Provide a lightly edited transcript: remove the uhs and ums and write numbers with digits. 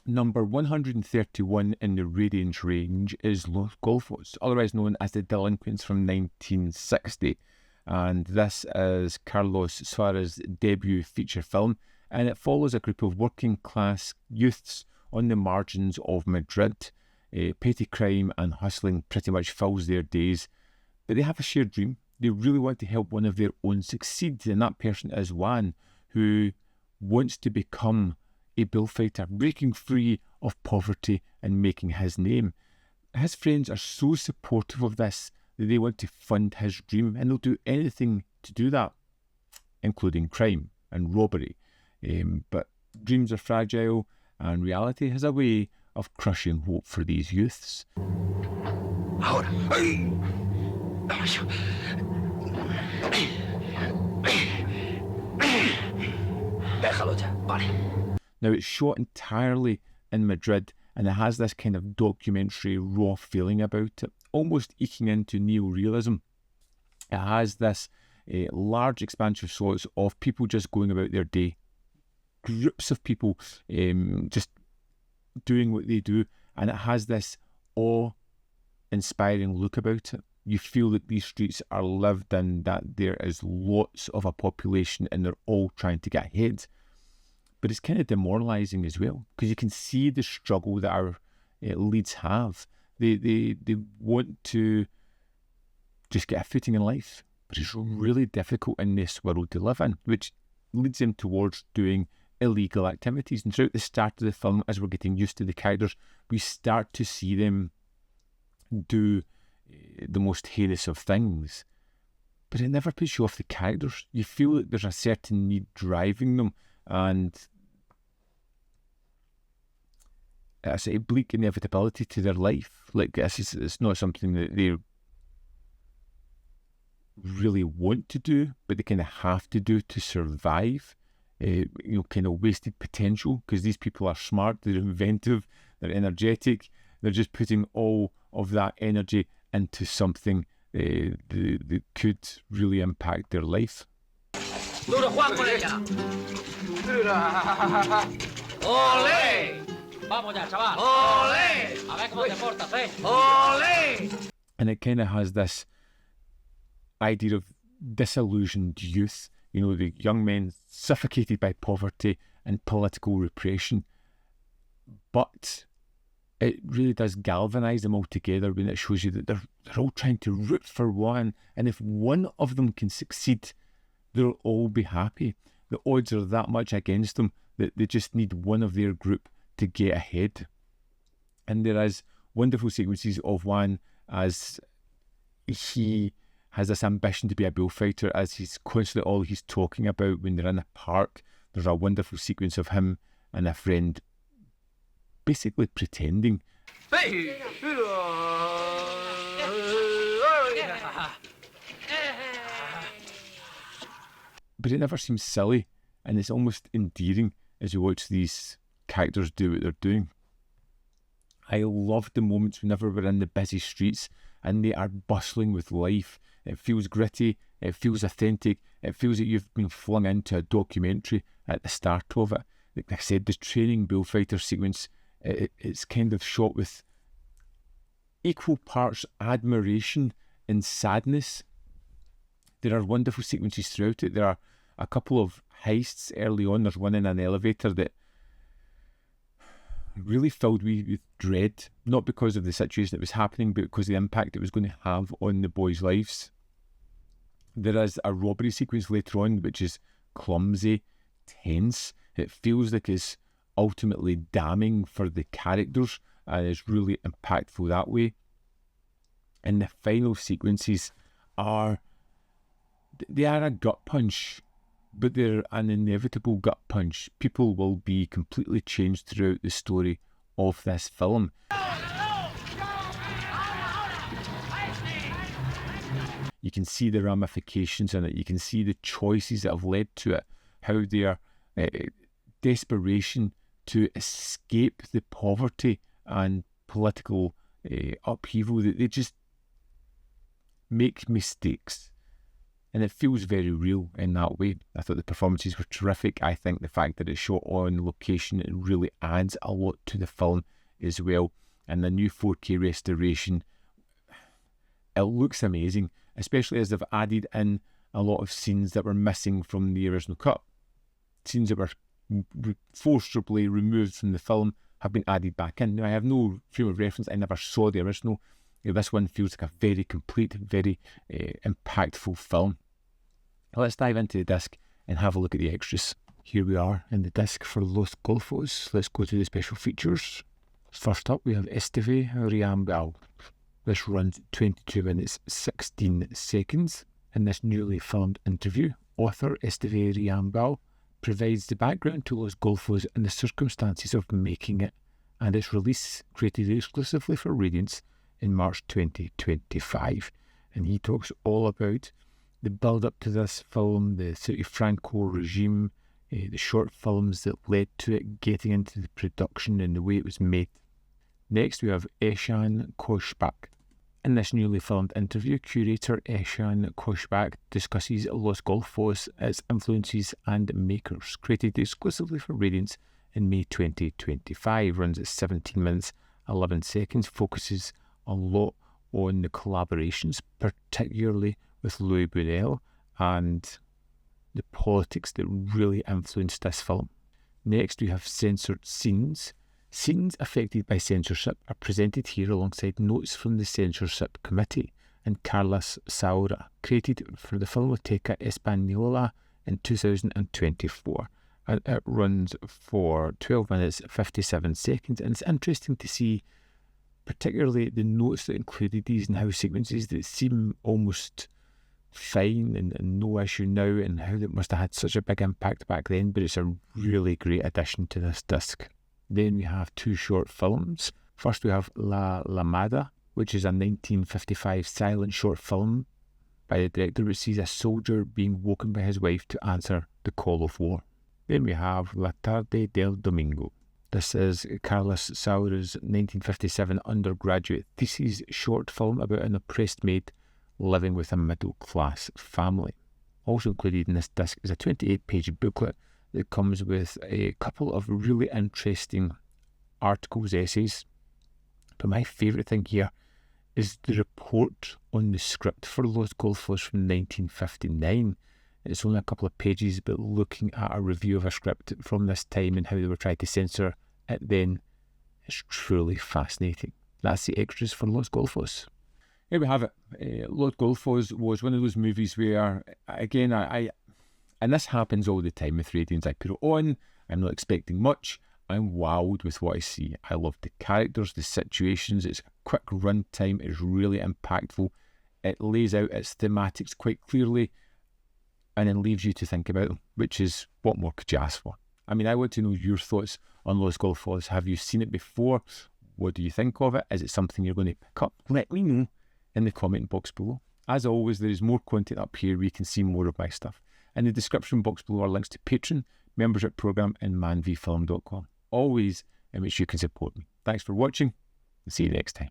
Number 131 in the Radiance range is Los Golfos, otherwise known as The Delinquents, from 1960. And this is Carlos Saura's debut feature film, and it follows a group of working class youths on the margins of Madrid. Petty crime and hustling pretty much fills their days, but they have a shared dream. They really want to help one of their own succeed, and that person is Juan, who wants to become a bullfighter, breaking free of poverty and making his name. His friends are so supportive of this that they want to fund his dream, and they'll do anything to do that, including crime and robbery. But dreams are fragile, and reality has a way of crushing hope for these youths. Ahora. Déjalo ya, vale. Now, it's shot entirely in Madrid, and it has this kind of documentary, raw feeling about it, almost eking into neorealism. It has this large expansive shots of people just going about their day, groups of people just doing what they do, and it has this awe-inspiring look about it. You feel that these streets are lived in, that there is lots of a population and they're all trying to get ahead. But it's kind of demoralising as well, because you can see the struggle that our leads have. They want to just get a footing in life, but it's really difficult in this world to live in, which leads them towards doing illegal activities. And throughout the start of the film, as we're getting used to the characters, we start to see them do the most heinous of things. But it never puts you off the characters. You feel that there's a certain need driving them, and it's a bleak inevitability to their life. Like, it's not something that they really want to do, but they kind of have to do to survive. Kind of wasted potential, because these people are smart, they're inventive, they're energetic, they're just putting all of that energy into something that could really impact their life. Duro, Juan, con ella. ¡Olé! Vamos ya, chaval. ¡Olé! A ver cómo te portas, eh. ¡Olé! And it kind of has this idea of disillusioned youth, the young men suffocated by poverty and political repression. But it really does galvanise them all together when it shows you that they're all trying to root for one, and if one of them can succeed, they'll all be happy. The odds are that much against them that they just need one of their group to get ahead. And there is wonderful sequences of Juan as he has this ambition to be a bullfighter, as he's constantly all he's talking about when they're in a park. There's a wonderful sequence of him and a friend basically pretending. But it never seems silly, and it's almost endearing as you watch these characters do what they're doing. I love the moments whenever we're in the busy streets and they are bustling with life. It feels gritty, it feels authentic, it feels like you've been flung into a documentary at the start of it. Like I said, the training bullfighter sequence, it's kind of shot with equal parts admiration and sadness. There are wonderful sequences throughout it. There are a couple of heists early on. There's one in an elevator that really filled me with dread, not because of the situation that was happening, but because of the impact it was going to have on the boys' lives. There is a robbery sequence later on which is clumsy, tense. It feels like it's ultimately damning for the characters, and is really impactful that way. And the final sequences are a gut punch, but they're an inevitable gut punch. People will be completely changed throughout the story of this film. You can see the ramifications in it. You can see the choices that have led to it, how their desperation to escape the poverty and political upheaval, that they just make mistakes. and it feels very real in that way. I thought the performances were terrific. I think the fact that it's shot on location, it really adds a lot to the film as well. And the new 4K restoration, it looks amazing, especially as they've added in a lot of scenes that were missing from the original cut. Scenes that were forcibly removed from the film have been added back in. Now, I have no frame of reference. I never saw the original. This one feels like a very complete, very impactful film. Let's dive into the disc and have a look at the extras. Here we are in the disc for Los Golfos. Let's go to the special features. First up, we have Esteve Riambal. This runs 22 minutes 16 seconds. In this newly filmed interview, author Esteve Riambal provides the background to Los Golfos and the circumstances of making it, and its release created exclusively for Radiance in March 2025. And he talks all about the build-up to this film, the Franco regime, the short films that led to it, getting into the production and the way it was made. Next, we have Eshan Koshbak. In this newly filmed interview, curator Eshan Koshbak discusses Los Golfos, its influences and makers. Created exclusively for Radiance in May 2025, runs at 17 minutes 11 seconds, focuses a lot on the collaborations, particularly with Louis Buñuel, and the politics that really influenced this film. Next, we have censored scenes. Scenes affected by censorship are presented here alongside notes from the censorship committee and Carlos Saura, created for the Filmoteca Española in 2024. And it runs for 12 minutes 57 seconds, and it's interesting to see particularly the notes that included these and how sequences that seem almost fine and no issue now, and how that must have had such a big impact back then, but it's a really great addition to this disc. Then we have two short films. First we have La Lamada, which is a 1955 silent short film by the director, which sees a soldier being woken by his wife to answer the call of war. Then we have La Tarde del Domingo. This is Carlos Saura's 1957 undergraduate thesis short film about an oppressed maid living with a middle-class family. Also included in this disc is a 28-page booklet that comes with a couple of really interesting articles, essays. But my favourite thing here is the report on the script for Los Golfos from 1959. It's only a couple of pages, but looking at a review of a script from this time and how they were trying to censor it then, it's truly fascinating. That's the extras for Los Golfos. Here we have it. Los Golfos was one of those movies where, again, and this happens all the time with Radiance. I put it on, I'm not expecting much, I'm wowed with what I see. I love the characters, the situations, it's a quick run time, it's really impactful, it lays out its thematics quite clearly, and then leaves you to think about them, which is what more could you ask for? I mean, I want to know your thoughts on Los Golfos. Have you seen it before? What do you think of it? Is it something you're going to pick up? Let me know in the comment box below. As always, there is more content up here where you can see more of my stuff. In the description box below are links to Patreon, membership program, and manvfilm.com. Always in which you can support me. Thanks for watching, and see you next time.